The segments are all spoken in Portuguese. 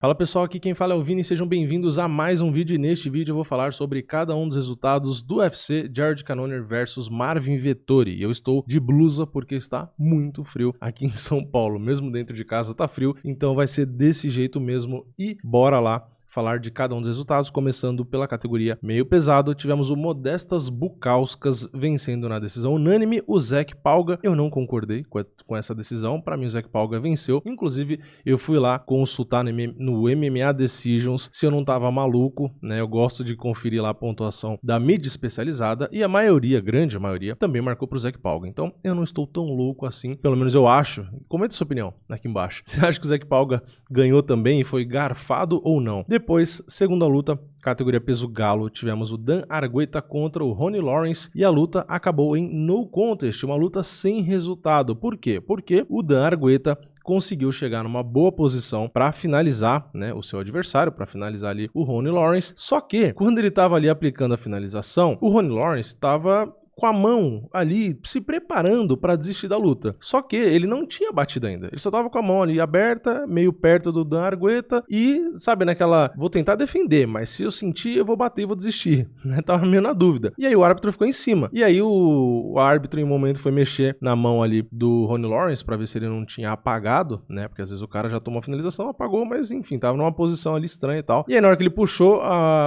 Fala pessoal, aqui quem fala é o Vini, sejam bem-vindos a mais um vídeo e neste vídeo eu vou falar sobre cada um dos resultados do UFC Jared Cannonier versus Marvin Vettori. Eu estou de blusa porque está muito frio aqui em São Paulo, mesmo dentro de casa tá frio, então vai ser desse jeito mesmo e bora lá falar de cada um dos resultados, começando pela categoria meio pesado. Tivemos o Modestas Bukauskas vencendo na decisão unânime o Zach Pauga. Eu não concordei com essa decisão, para mim o Zach Pauga venceu. Inclusive, eu fui lá consultar no MMA Decisions se eu não tava maluco, né? Eu gosto de conferir lá a pontuação da mídia especializada e a maioria, grande maioria, também marcou pro Zach Pauga. Então, eu não estou tão louco assim, pelo menos eu acho. Comenta sua opinião aqui embaixo. Você acha que o Zach Pauga ganhou também e foi garfado ou não? Depois, segunda luta, categoria peso galo, tivemos o Dan Argueta contra o Ronnie Lawrence e a luta acabou em no contest, uma luta sem resultado. Por quê? Porque o Dan Argueta conseguiu chegar numa boa posição para finalizar, né, o seu adversário, para finalizar ali o Ronnie Lawrence. Só que, quando ele estava ali aplicando a finalização, o Ronnie Lawrence estava com a mão ali se preparando para desistir da luta. Só que ele não tinha batido ainda. Ele só tava com a mão ali aberta, meio perto do Dan Argueta e, sabe, naquela, vou tentar defender, mas se eu sentir, eu vou bater e vou desistir, né? Tava meio na dúvida. E aí o árbitro ficou em cima. E aí o árbitro em um momento foi mexer na mão ali do Ronnie Lawrence para ver se ele não tinha apagado, né? Porque às vezes o cara já tomou a finalização, apagou, mas enfim, tava numa posição ali estranha e tal. E aí na hora que ele puxou,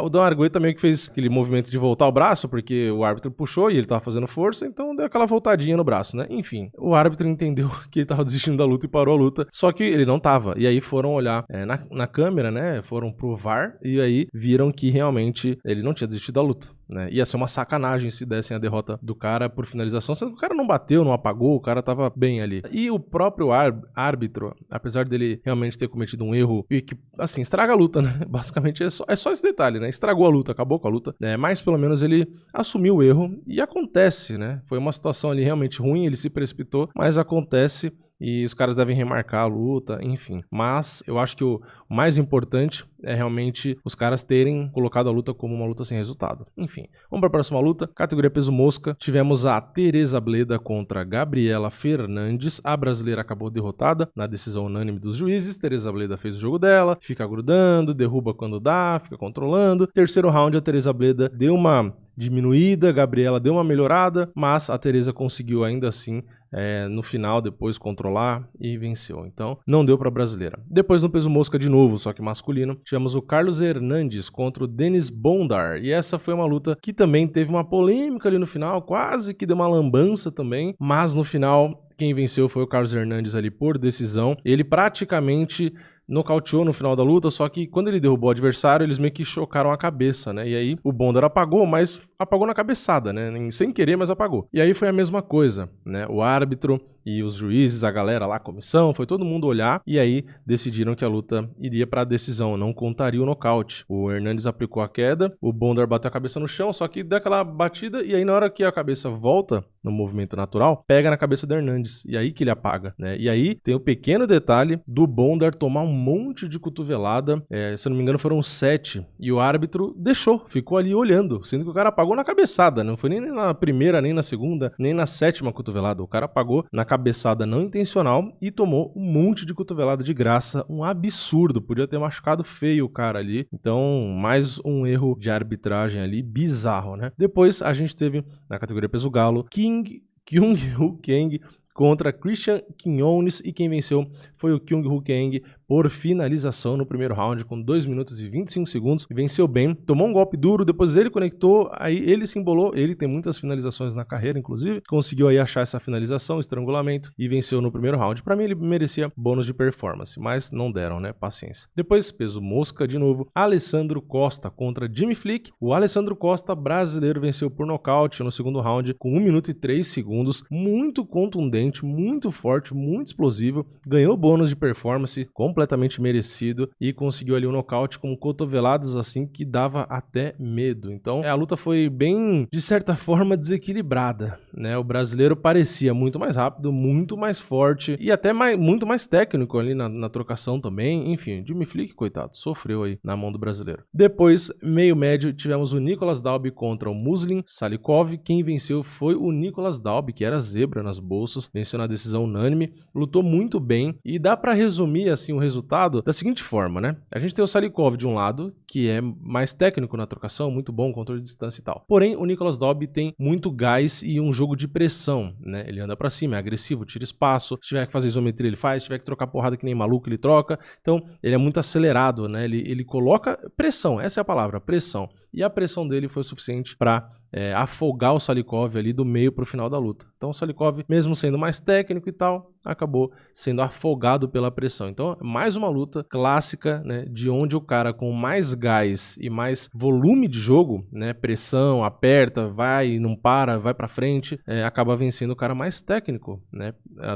o Dan Argueta meio que fez aquele movimento de voltar o braço, porque o árbitro puxou e ele tava fazendo força, então deu aquela voltadinha no braço, né? Enfim, o árbitro entendeu que ele tava desistindo da luta e parou a luta, só que ele não tava. E aí foram olhar na câmera, né? Foram pro VAR e aí viram que realmente ele não tinha desistido da luta, né? Ia ser uma sacanagem se dessem a derrota do cara por finalização, sendo que o cara não bateu, não apagou, o cara tava bem ali. E o próprio árbitro, apesar dele realmente ter cometido um erro e que, assim, estraga a luta, né? Basicamente é só esse detalhe, né? Estragou a luta, acabou com a luta, né? Mas pelo menos ele assumiu o erro e acontece, né? Foi uma situação ali realmente ruim, ele se precipitou, mas acontece e os caras devem remarcar a luta, enfim. Mas eu acho que o mais importante é realmente os caras terem colocado a luta como uma luta sem resultado. Enfim, vamos para a próxima luta. Categoria peso mosca. Tivemos a Tereza Bleda contra a Gabriela Fernandes. A brasileira acabou derrotada na decisão unânime dos juízes. Tereza Bleda fez o jogo dela, fica grudando, derruba quando dá, fica controlando. Terceiro round, a Tereza Bleda deu uma diminuída, a Gabriela deu uma melhorada, mas a Tereza conseguiu ainda assim no final depois controlar e venceu. Então não deu para a brasileira. Depois no peso mosca de novo, só que masculino, tivemos o Carlos Hernandes contra o Denis Bondar, e essa foi uma luta que também teve uma polêmica ali no final, quase que deu uma lambança também, mas no final quem venceu foi o Carlos Hernandes ali por decisão. Ele praticamente nocauteou no final da luta, só que quando ele derrubou o adversário, eles meio que chocaram a cabeça, né? E aí o Bondar apagou, mas apagou na cabeçada, né? Sem querer, mas apagou. E aí foi a mesma coisa, né? O árbitro e os juízes, a galera lá, a comissão, foi todo mundo olhar e aí decidiram que a luta iria para a decisão, não contaria o nocaute. O Hernandes aplicou a queda, o Bondar bateu a cabeça no chão, só que deu aquela batida e aí na hora que a cabeça volta no movimento natural, pega na cabeça do Hernandes e aí que ele apaga, né? E aí tem o pequeno detalhe do Bondar tomar um monte de cotovelada, se eu não me engano foram 7, e o árbitro deixou, ficou ali olhando, sendo que o cara apagou na cabeçada, não foi nem na primeira, nem na segunda, nem na 7ª cotovelada, o cara apagou na cabeçada não intencional e tomou um monte de cotovelada de graça, um absurdo, podia ter machucado feio o cara ali, então mais um erro de arbitragem ali, bizarro, né? Depois a gente teve na categoria peso galo, Kyung-Hoo Kang contra Christian Quinones e quem venceu foi o Kyung-Hoo Kang por finalização no primeiro round com 2 minutos e 25 segundos, venceu bem, tomou um golpe duro, depois ele conectou, aí ele se embolou, ele tem muitas finalizações na carreira inclusive, conseguiu aí achar essa finalização, estrangulamento e venceu no primeiro round. Pra mim ele merecia bônus de performance, mas não deram, né, paciência. Depois peso mosca de novo, Alessandro Costa contra Jimmy Flick, o Alessandro Costa brasileiro venceu por nocaute no segundo round com 1 minuto e 3 segundos, muito contundente, muito forte, muito explosivo, ganhou bônus de performance completamente merecido e conseguiu ali um nocaute com cotoveladas assim que dava até medo. Então a luta foi bem, de certa forma, desequilibrada, né? O brasileiro parecia muito mais rápido, muito mais forte e até muito mais técnico ali na trocação também. Enfim, Jimmy Flick, coitado, sofreu aí na mão do brasileiro. Depois, meio médio, tivemos o Nicolas Dalby contra o Muslim Salikov. Quem venceu foi o Nicolas Dalby, que era zebra nas bolsas, venceu na decisão unânime, lutou muito bem e dá pra resumir assim o resultado da seguinte forma, né? A gente tem o Salikov de um lado, que é mais técnico na trocação, muito bom, controle de distância e tal. Porém, o Nicolas Dobby tem muito gás e um jogo de pressão, né? Ele anda pra cima, é agressivo, tira espaço, se tiver que fazer isometria ele faz, se tiver que trocar porrada que nem maluco ele troca. Então, ele é muito acelerado, né? Ele coloca pressão, essa é a palavra, pressão. E a pressão dele foi suficiente para afogar o Salikov ali do meio para o final da luta. Então o Salikov, mesmo sendo mais técnico e tal, acabou sendo afogado pela pressão. Então, mais uma luta clássica, né, de onde o cara com mais gás e mais volume de jogo, né, pressão, aperta, vai, não para, vai para frente, acaba vencendo o cara mais técnico, né,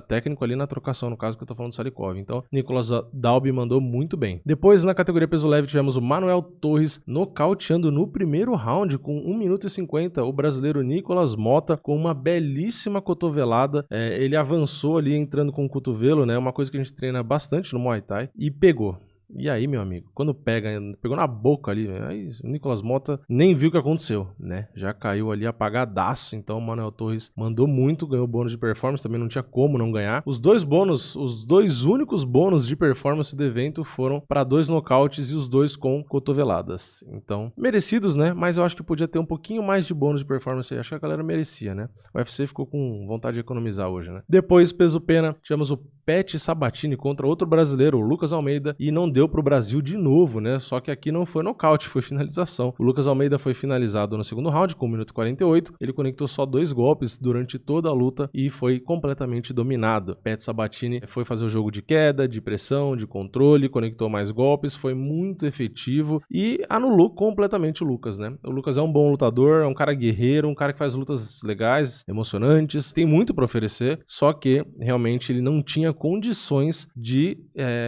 técnico ali na trocação, no caso que eu tô falando do Salikov. Então, Nicolas Dalby mandou muito bem. Depois, na categoria peso leve, tivemos o Manuel Torres nocauteando no primeiro round com 1 minuto e 50, o brasileiro Nicolas Mota com uma belíssima cotovelada. Ele avançou ali entrando com o cotovelo, né? Uma coisa que a gente treina bastante no Muay Thai, e pegou. E aí, meu amigo, quando pegou na boca ali, aí o Nicolas Mota nem viu o que aconteceu, né? Já caiu ali apagadaço, então o Manuel Torres mandou muito, ganhou bônus de performance, também não tinha como não ganhar. Os dois únicos bônus de performance do evento foram para 2 nocautes e os 2 com cotoveladas. Então, merecidos, né? Mas eu acho que podia ter um pouquinho mais de bônus de performance aí, acho que a galera merecia, né? O UFC ficou com vontade de economizar hoje, né? Depois, peso pena, tivemos o Pet Sabatini contra outro brasileiro, o Lucas Almeida, e não deu pro Brasil de novo, né? Só que aqui não foi nocaute, foi finalização. O Lucas Almeida foi finalizado no segundo round com 1 minuto e 48. Ele conectou só 2 golpes durante toda a luta e foi completamente dominado. Pet Sabatini foi fazer o jogo de queda, de pressão, de controle, conectou mais golpes, foi muito efetivo e anulou completamente o Lucas, né? O Lucas é um bom lutador, é um cara guerreiro, um cara que faz lutas legais, emocionantes, tem muito para oferecer, só que realmente ele não tinha condições de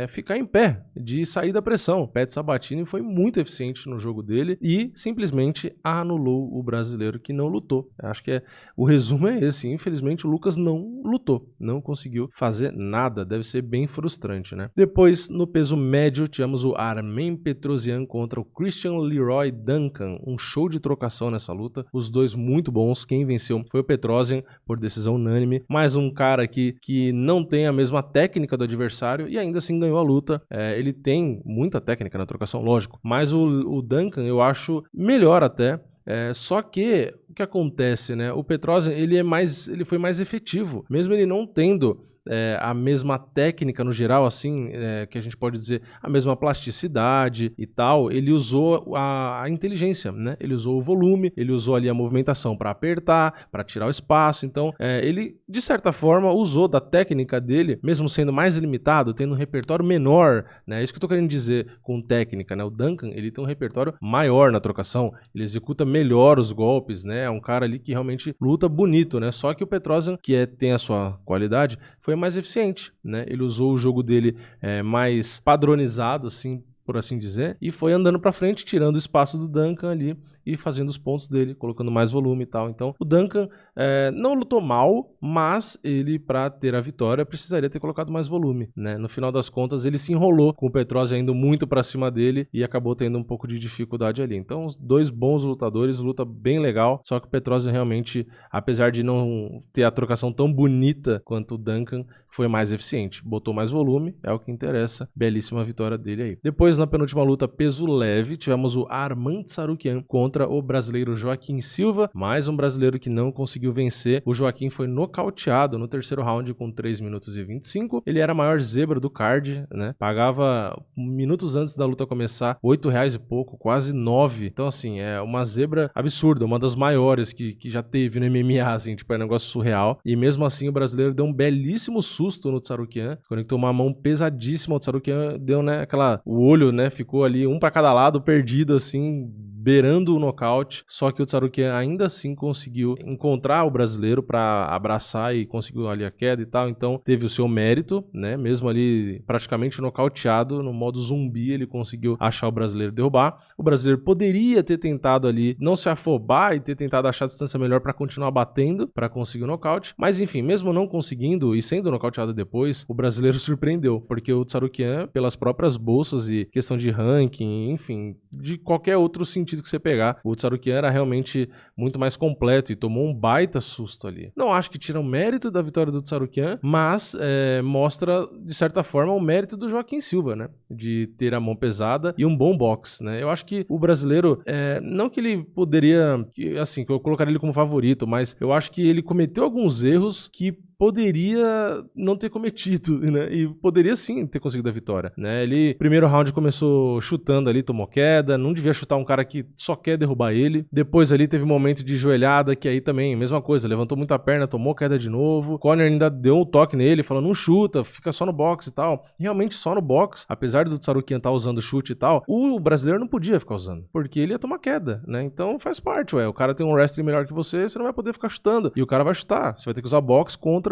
ficar em pé, de sair da pressão. O Pet Sabatini foi muito eficiente no jogo dele e simplesmente anulou o brasileiro que não lutou. Acho que o resumo é esse. Infelizmente o Lucas não lutou, não conseguiu fazer nada. Deve ser bem frustrante, né? Depois, no peso médio, tivemos o Armen Petrosyan contra o Christian Leroy Duncan. Um show de trocação nessa luta. Os dois muito bons. Quem venceu foi o Petrosyan por decisão unânime. Mais um cara aqui que não tem a mesma técnica do adversário e ainda assim ganhou a luta. Ele tem muita técnica na trocação, lógico, mas o Duncan eu acho melhor até. Só que o que acontece, né? O Petrosyan ele foi mais efetivo, mesmo ele não tendo a mesma técnica no geral, assim, que a gente pode dizer, a mesma plasticidade e tal, ele usou a inteligência, né? Ele usou o volume, ele usou ali a movimentação para apertar, para tirar o espaço, então ele, de certa forma, usou da técnica dele, mesmo sendo mais limitado, tendo um repertório menor, né? Isso que eu tô querendo dizer com técnica, né? O Duncan, ele tem um repertório maior na trocação, ele executa melhor os golpes, né? É um cara ali que realmente luta bonito, né? Só que o Petrosyan, que tem a sua qualidade, foi mais eficiente, né? Ele usou o jogo dele mais padronizado, assim, por assim dizer, e foi andando pra frente, tirando o espaço do Duncan ali e fazendo os pontos dele, colocando mais volume e tal. Então, o Duncan não lutou mal, mas ele, para ter a vitória, precisaria ter colocado mais volume, né? No final das contas, ele se enrolou com o Petrosyan indo muito para cima dele e acabou tendo um pouco de dificuldade ali. Então, os dois bons lutadores, luta bem legal, só que o Petrosyan realmente, apesar de não ter a trocação tão bonita quanto o Duncan, foi mais eficiente, botou mais volume, é o que interessa. Belíssima vitória dele aí. Depois, na penúltima luta, peso leve, tivemos o Arman Tsarukyan contra o brasileiro Joaquim Silva, mais um brasileiro que não conseguiu vencer. O Joaquim foi nocauteado no terceiro round com 3 minutos e 25. Ele era a maior zebra do card, né? Pagava minutos antes da luta começar R$8 e pouco, quase 9. Então, assim, é uma zebra absurda, uma das maiores que já teve no MMA, assim, tipo, é um negócio surreal. E mesmo assim, o brasileiro deu um belíssimo susto no Tsarukyan, conectou uma mão pesadíssima. O Tsarukyan deu, né, o olho, né, ficou ali um para cada lado, perdido, assim, beirando o nocaute, só que o Tsarukyan ainda assim conseguiu encontrar o brasileiro para abraçar e conseguiu ali a queda e tal, então teve o seu mérito, né, mesmo ali praticamente nocauteado, no modo zumbi ele conseguiu achar o brasileiro, derrubar. O brasileiro poderia ter tentado ali não se afobar e ter tentado achar a distância melhor para continuar batendo, para conseguir o nocaute, mas enfim, mesmo não conseguindo e sendo nocauteado depois, o brasileiro surpreendeu, porque o Tsarukyan, pelas próprias bolsas e questão de ranking, enfim, de qualquer outro sentido sentido que você pegar. O Tsarukyan era realmente muito mais completo e tomou um baita susto ali. Não acho que tira o mérito da vitória do Tsarukyan, mas mostra, de certa forma, o mérito do Joaquim Silva, né? De ter a mão pesada e um bom boxe, né? Eu acho que o brasileiro, não que ele poderia, que eu colocaria ele como favorito, mas eu acho que ele cometeu alguns erros que poderia não ter cometido, né? E poderia sim ter conseguido a vitória, né? Ele, primeiro round, começou chutando ali, tomou queda, não devia chutar um cara que só quer derrubar ele. Depois ali teve um momento de joelhada, que aí também, mesma coisa, levantou muito a perna, tomou queda de novo. O corner ainda deu um toque nele, falando, não chuta, fica só no boxe e tal. E realmente só no boxe, apesar do Tsarukyan estar usando chute e tal, o brasileiro não podia ficar usando, porque ele ia tomar queda, né? Então faz parte, o cara tem um wrestling melhor que você não vai poder ficar chutando. E o cara vai chutar, você vai ter que usar boxe contra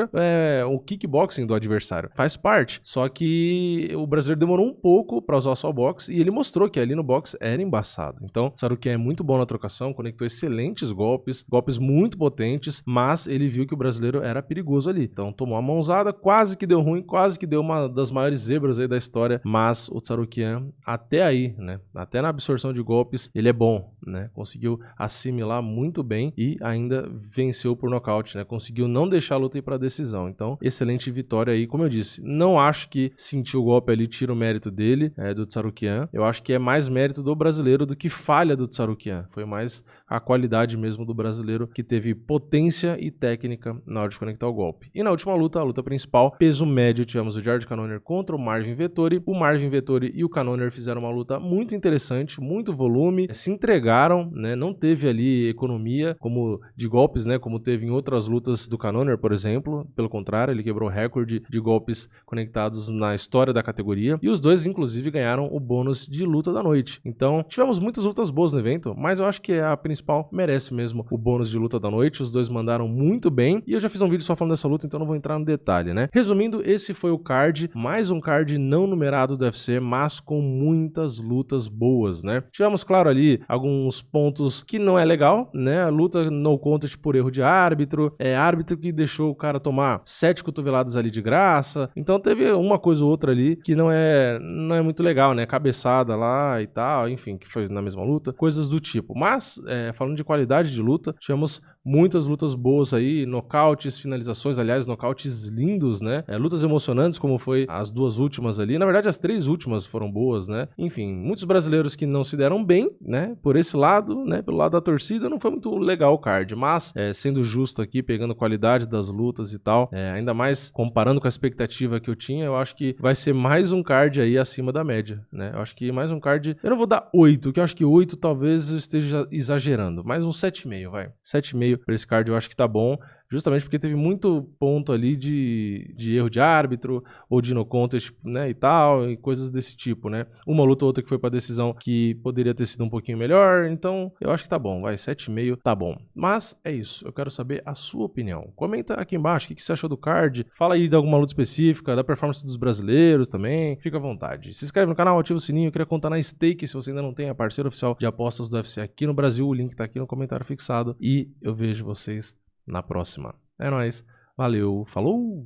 o kickboxing do adversário. Faz parte. Só que o brasileiro demorou um pouco pra usar só o boxe e ele mostrou que ali no boxe era embaçado. Então, Tsarukyan é muito bom na trocação, conectou excelentes golpes muito potentes, mas ele viu que o brasileiro era perigoso ali. Então, tomou uma mãozada, quase que deu ruim, quase que deu uma das maiores zebras aí da história, mas o Tsarukyan, até aí, né? Até na absorção de golpes, ele é bom, né? Conseguiu assimilar muito bem e ainda venceu por nocaute, né? Conseguiu não deixar a luta ir pra decisão. Então, excelente vitória aí. Como eu disse, não acho que sentir o golpe ali tira o mérito dele, do Tsarukyan. Eu acho que é mais mérito do brasileiro do que falha do Tsarukyan. Foi mais a qualidade mesmo do brasileiro, que teve potência e técnica na hora de conectar o golpe. E na última luta, a luta principal, peso médio, tivemos o Jared Cannonier contra o Marvin Vettori. O Marvin Vettori e o Cannonier fizeram uma luta muito interessante, muito volume, se entregaram, né? Não teve ali economia como de golpes, né? Como teve em outras lutas do Cannonier, por exemplo. Pelo contrário, ele quebrou o recorde de golpes conectados na história da categoria. E os dois, inclusive, ganharam o bônus de luta da noite. Então, tivemos muitas lutas boas no evento, mas eu acho que a principal merece mesmo o bônus de luta da noite. Os dois mandaram muito bem. E eu já fiz um vídeo só falando dessa luta, então não vou entrar no detalhe, né? Resumindo, esse foi o card. Mais um card não numerado do UFC, mas com muitas lutas boas, né? Tivemos, claro, ali alguns pontos que não é legal, né? A luta no contest por erro de árbitro. Árbitro que deixou o cara tomar 7 cotoveladas ali de graça. Então teve uma coisa ou outra ali que não é muito legal, né? Cabeçada lá e tal, enfim, que foi na mesma luta, coisas do tipo. Mas, falando de qualidade de luta, tivemos muitas lutas boas aí, nocautes, finalizações, aliás, nocautes lindos, né? Lutas emocionantes, como foi as duas últimas ali. Na verdade, as 3 últimas foram boas, né? Enfim, muitos brasileiros que não se deram bem, né? Por esse lado, né? Pelo lado da torcida, não foi muito legal o card. Mas, sendo justo aqui, pegando qualidade das lutas e tal, ainda mais comparando com a expectativa que eu tinha, eu acho que vai ser mais um card aí acima da média, né? Eu acho que mais um card... Eu não vou dar 8, que eu acho que 8 talvez eu esteja exagerando. Mais um 7,5, vai. 7,5 para esse card eu acho que tá bom. Justamente porque teve muito ponto ali de erro de árbitro, ou de no contest, né, e tal, e coisas desse tipo, né. Uma luta ou outra que foi pra decisão que poderia ter sido um pouquinho melhor, então eu acho que tá bom, vai, 7,5 tá bom. Mas é isso, eu quero saber a sua opinião. Comenta aqui embaixo o que você achou do card, fala aí de alguma luta específica, da performance dos brasileiros também, fica à vontade. Se inscreve no canal, ativa o sininho, eu queria contar na Stake, se você ainda não tem a parceira oficial de apostas do UFC aqui no Brasil, o link tá aqui no comentário fixado, e eu vejo vocês na próxima. É nóis. Valeu. Falou!